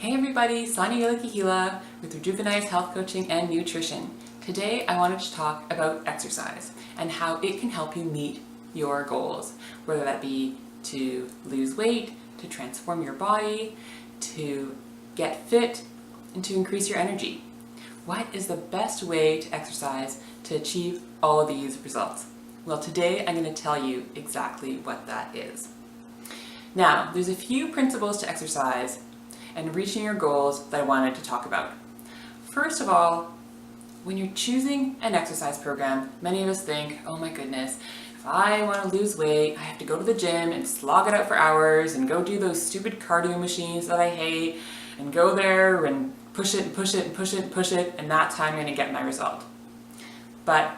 Hey everybody, Sonia Yli-Kahila with Rejuvenized Health Coaching and Nutrition. Today I wanted to talk about exercise and how it can help you meet your goals, whether that be to lose weight, to transform your body, to get fit, and to increase your energy. What is the best way to exercise to achieve all of these results? Well, today I'm going to tell you exactly what that is. Now, there's a few principles to exercise and reaching your goals that I wanted to talk about. First of all, when you're choosing an exercise program, many of us think, oh my goodness, if I want to lose weight, I have to go to the gym and slog it out for hours and go do those stupid cardio machines that I hate and go there and push it and push it and push it and push it, and that's how I'm going to get my result. But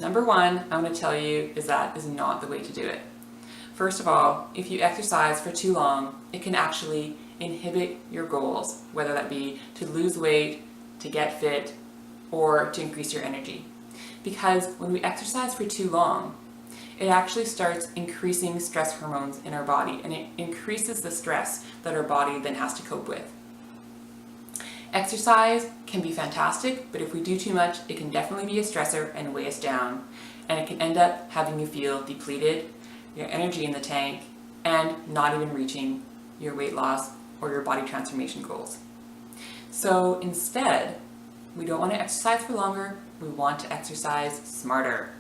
number one, I want to tell you is that is not the way to do it. First of all, if you exercise for too long, it can actually inhibit your goals, whether that be to lose weight, to get fit, or to increase your energy. Because when we exercise for too long, it actually starts increasing stress hormones in our body, and it increases the stress that our body then has to cope with. Exercise can be fantastic, but if we do too much, it can definitely be a stressor and weigh us down, and it can end up having you feel depleted, your energy in the tank, and not even reaching your weight loss or your body transformation goals. So instead, we don't want to exercise for longer, we want to exercise smarter.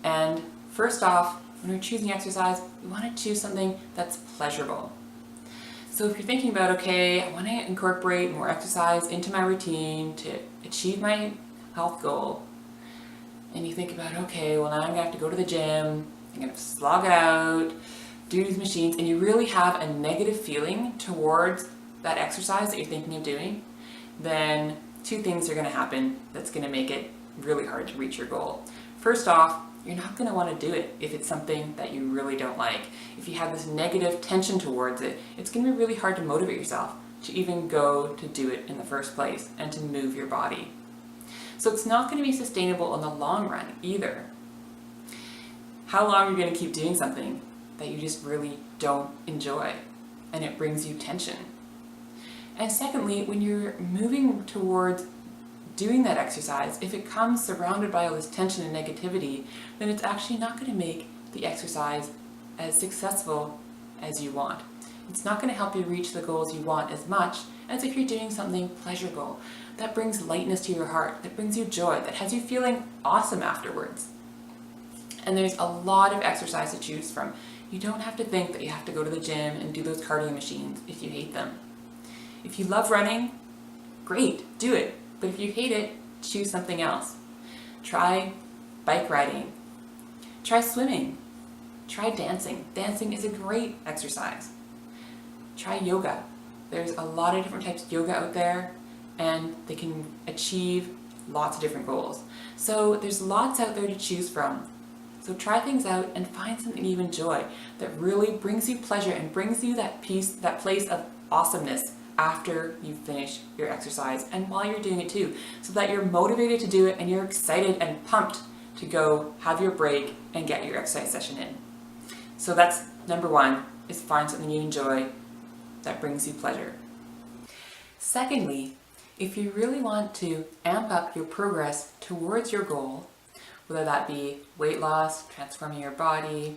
And first off, when we're choosing exercise, we want to choose something that's pleasurable. So if you're thinking about, okay, I want to incorporate more exercise into my routine to achieve my health goal, and you think about, okay, well now I'm going to have to go to the gym, I'm going to slog it out, do these machines, and you really have a negative feeling towards that exercise that you're thinking of doing, then two things are going to happen that's going to make it really hard to reach your goal. First off, you're not going to want to do it if it's something that you really don't like. If you have this negative tension towards it, it's going to be really hard to motivate yourself to even go to do it in the first place and to move your body. So it's not going to be sustainable in the long run either. How long are you going to keep doing something that you just really don't enjoy and it brings you tension? And secondly, when you're moving towards doing that exercise, if it comes surrounded by all this tension and negativity, then it's actually not going to make the exercise as successful as you want. It's not going to help you reach the goals you want as much as if you're doing something pleasurable, that brings lightness to your heart, that brings you joy, that has you feeling awesome afterwards. And there's a lot of exercise to choose from. You don't have to think that you have to go to the gym and do those cardio machines if you hate them. If you love running, great, do it. But if you hate it, choose something else. Try bike riding. Try swimming. Try dancing. Dancing is a great exercise. Try yoga. There's a lot of different types of yoga out there, and they can achieve lots of different goals. So there's lots out there to choose from. So try things out and find something you enjoy that really brings you pleasure and brings you that peace, that place of awesomeness after you finish your exercise and while you're doing it too, so that you're motivated to do it and you're excited and pumped to go have your break and get your exercise session in. So that's number one, is find something you enjoy that brings you pleasure. Secondly, if you really want to amp up your progress towards your goal, whether that be weight loss, transforming your body,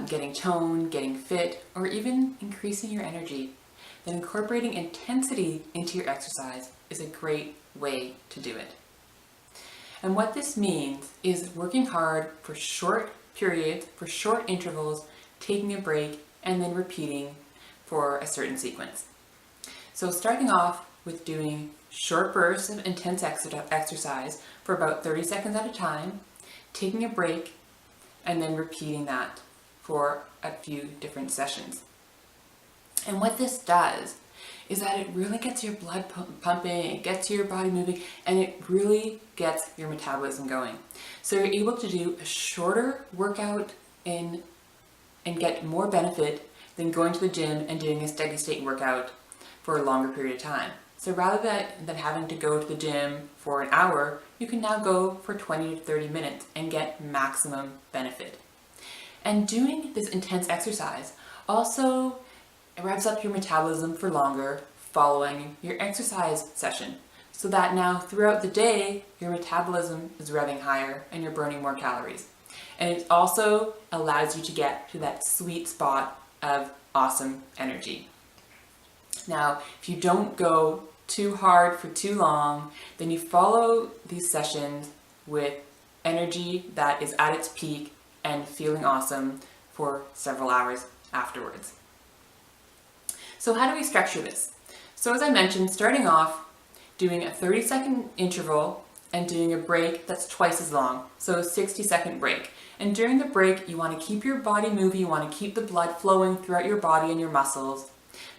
getting toned, getting fit, or even increasing your energy, then incorporating intensity into your exercise is a great way to do it. And what this means is working hard for short periods, for short intervals, taking a break, and then repeating for a certain sequence. So starting off with doing short bursts of intense exercise for about 30 seconds at a time, taking a break, and then repeating that for a few different sessions. And what this does is that it really gets your blood pumping, it gets your body moving, and it really gets your metabolism going. So you're able to do a shorter workout and get more benefit than going to the gym and doing a steady state workout for a longer period of time. So rather than having to go to the gym for an hour, you can now go for 20 to 30 minutes and get maximum benefit. And doing this intense exercise also It revs up your metabolism for longer following your exercise session, so that now throughout the day, your metabolism is revving higher and you're burning more calories. And it also allows you to get to that sweet spot of awesome energy. Now, if you don't go too hard for too long, then you follow these sessions with energy that is at its peak and feeling awesome for several hours afterwards. So how do we structure this? So as I mentioned, starting off, doing a 30-second interval and doing a break that's twice as long, so a 60-second break. And during the break, you want to keep your body moving, you want to keep the blood flowing throughout your body and your muscles,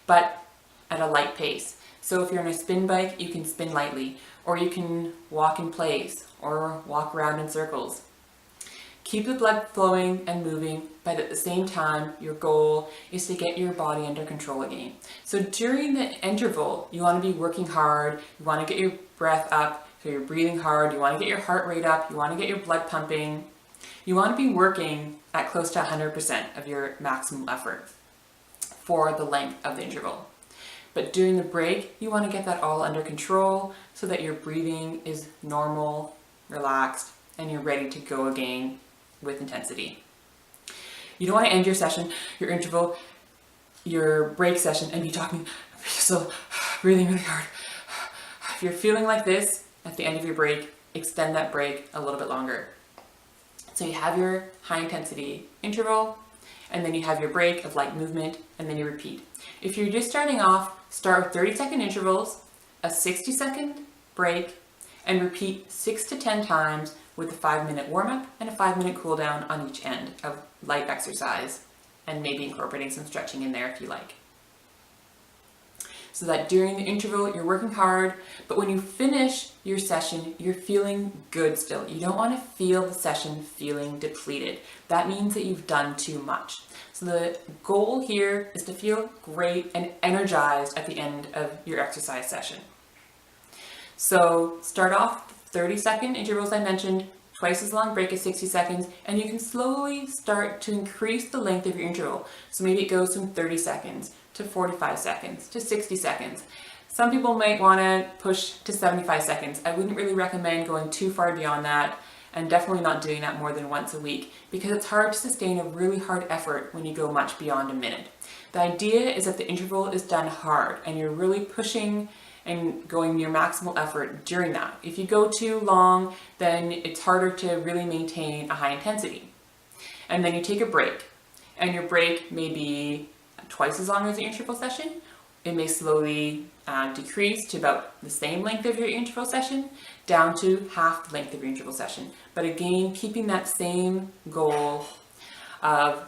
but at a light pace. So if you're on a spin bike, you can spin lightly, or you can walk in place, or walk around in circles. Keep the blood flowing and moving, but at the same time, your goal is to get your body under control again. So during the interval, you want to be working hard, you want to get your breath up, so you're breathing hard, you want to get your heart rate up, you want to get your blood pumping. You want to be working at close to 100% of your maximum effort for the length of the interval. But during the break, you want to get that all under control so that your breathing is normal, relaxed, and you're ready to go again with intensity. You don't want to end your session, your interval, your break session, and be talking, so breathing really hard. If you're feeling like this at the end of your break, extend that break a little bit longer. So you have your high intensity interval, and then you have your break of light movement, and then you repeat. If you're just starting off, start with 30-second intervals, a 60-second break, and repeat 6 to 10 times with a 5-minute warm-up and a 5-minute cool down on each end of light exercise, and maybe incorporating some stretching in there if you like. So that during the interval, you're working hard, but when you finish your session, you're feeling good still. You don't want to feel the session feeling depleted. That means that you've done too much. So the goal here is to feel great and energized at the end of your exercise session. So start off 30-second intervals I mentioned, twice as long break as 60 seconds, and you can slowly start to increase the length of your interval. So maybe it goes from 30 seconds to 45 seconds to 60 seconds. Some people might want to push to 75 seconds. I wouldn't really recommend going too far beyond that, and definitely not doing that more than once a week, because it's hard to sustain a really hard effort when you go much beyond a minute. The idea is that the interval is done hard and you're really pushing and going your maximal effort during that. If you go too long, then it's harder to really maintain a high intensity. And then you take a break, and your break may be twice as long as the interval session. It may slowly decrease to about the same length of your interval session, down to half the length of your interval session. But again, keeping that same goal of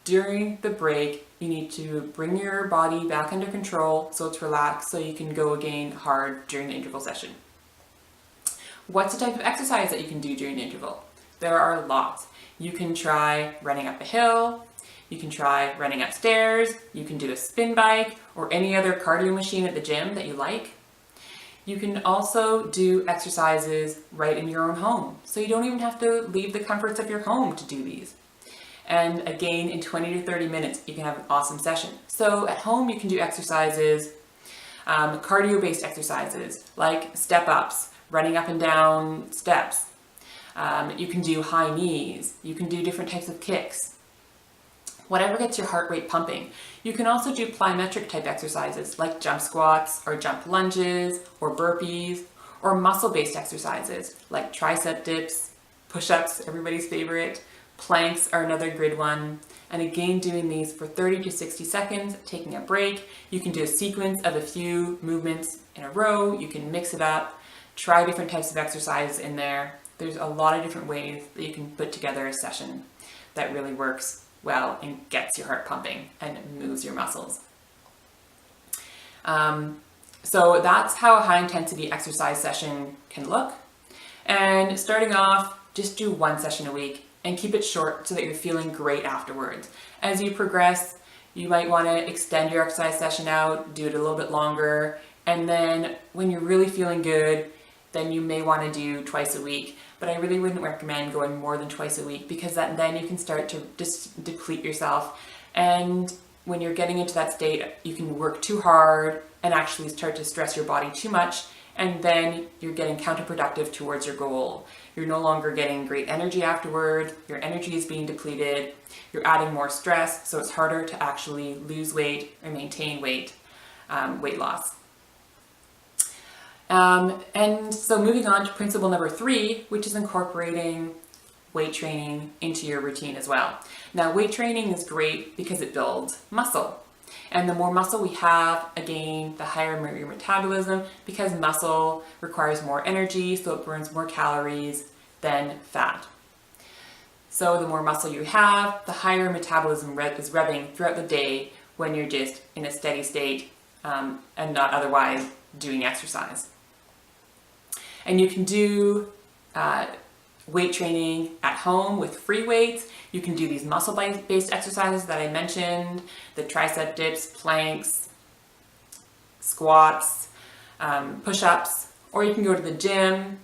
during the break, you need to bring your body back under control so it's relaxed so you can go again hard during the interval session. What's the type of exercise that you can do during the interval? There are lots. You can try running up a hill, you can try running upstairs, you can do a spin bike or any other cardio machine at the gym that you like. You can also do exercises right in your own home, so you don't even have to leave the comforts of your home to do these. And again, in 20 to 30 minutes, you can have an awesome session. So at home, you can do exercises, cardio-based exercises, like step-ups, running up and down steps. You can do high knees. You can do different types of kicks. Whatever gets your heart rate pumping. You can also do plyometric type exercises, like jump squats, or jump lunges, or burpees, or muscle-based exercises, like tricep dips, push-ups, everybody's favorite. Planks are another good one. And again, doing these for 30 to 60 seconds, taking a break. You can do a sequence of a few movements in a row. You can mix it up, try different types of exercises in there. There's a lot of different ways that you can put together a session that really works well and gets your heart pumping and moves your muscles. So that's how a high intensity exercise session can look. And starting off, just do one session a week and keep it short so that you're feeling great afterwards. As you progress, you might want to extend your exercise session out, do it a little bit longer, and then when you're really feeling good, then you may want to do twice a week. But I really wouldn't recommend going more than twice a week, because then you can start to just deplete yourself. And when you're getting into that state, you can work too hard and actually start to stress your body too much, and then you're getting counterproductive towards your goal. You're no longer getting great energy afterwards, your energy is being depleted, you're adding more stress, so it's harder to actually lose weight or maintain weight loss. And so moving on to principle number 3, which is incorporating weight training into your routine as well. Now, weight training is great because it builds muscle. And the more muscle we have, again, the higher your metabolism, because muscle requires more energy, so it burns more calories than fat. So the more muscle you have, the higher metabolism is revving throughout the day when you're just in a steady state and not otherwise doing exercise. And you can do weight training at home with free weights. You can do these muscle-based exercises that I mentioned, the tricep dips, planks, squats, push-ups, or you can go to the gym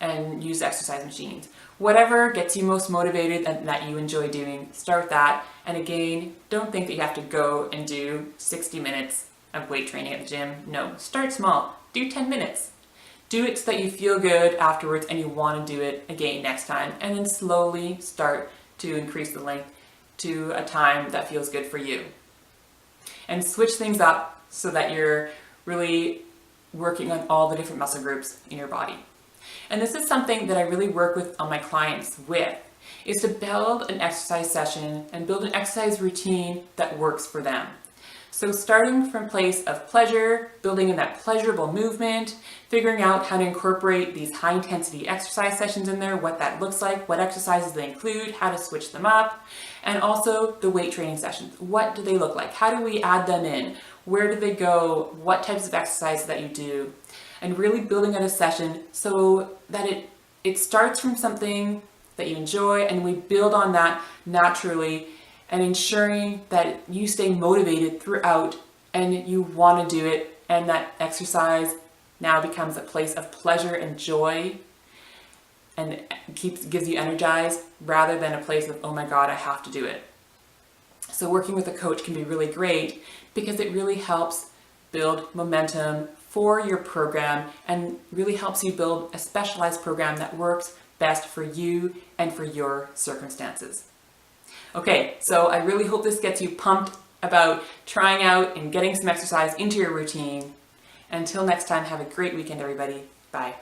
and use exercise machines. Whatever gets you most motivated and that you enjoy doing, start with that. And again, don't think that you have to go and do 60 minutes of weight training at the gym. No, start small. Do 10 minutes. Do it so that you feel good afterwards and you want to do it again next time, and then slowly start to increase the length to a time that feels good for you. And switch things up so that you're really working on all the different muscle groups in your body. And this is something that I really work with on my clients with, is to build an exercise session and build an exercise routine that works for them. So starting from a place of pleasure, building in that pleasurable movement, figuring out how to incorporate these high intensity exercise sessions in there, what that looks like, what exercises they include, how to switch them up, and also the weight training sessions. What do they look like? How do we add them in? Where do they go? What types of exercises that you do? And really building out a session so that it starts from something that you enjoy, and we build on that naturally, and ensuring that you stay motivated throughout and you want to do it, and that exercise now becomes a place of pleasure and joy and gives you energized rather than a place of, oh my God, I have to do it. So working with a coach can be really great because it really helps build momentum for your program and really helps you build a specialized program that works best for you and for your circumstances. Okay, so I really hope this gets you pumped about trying out and getting some exercise into your routine. Until next time, have a great weekend, everybody. Bye.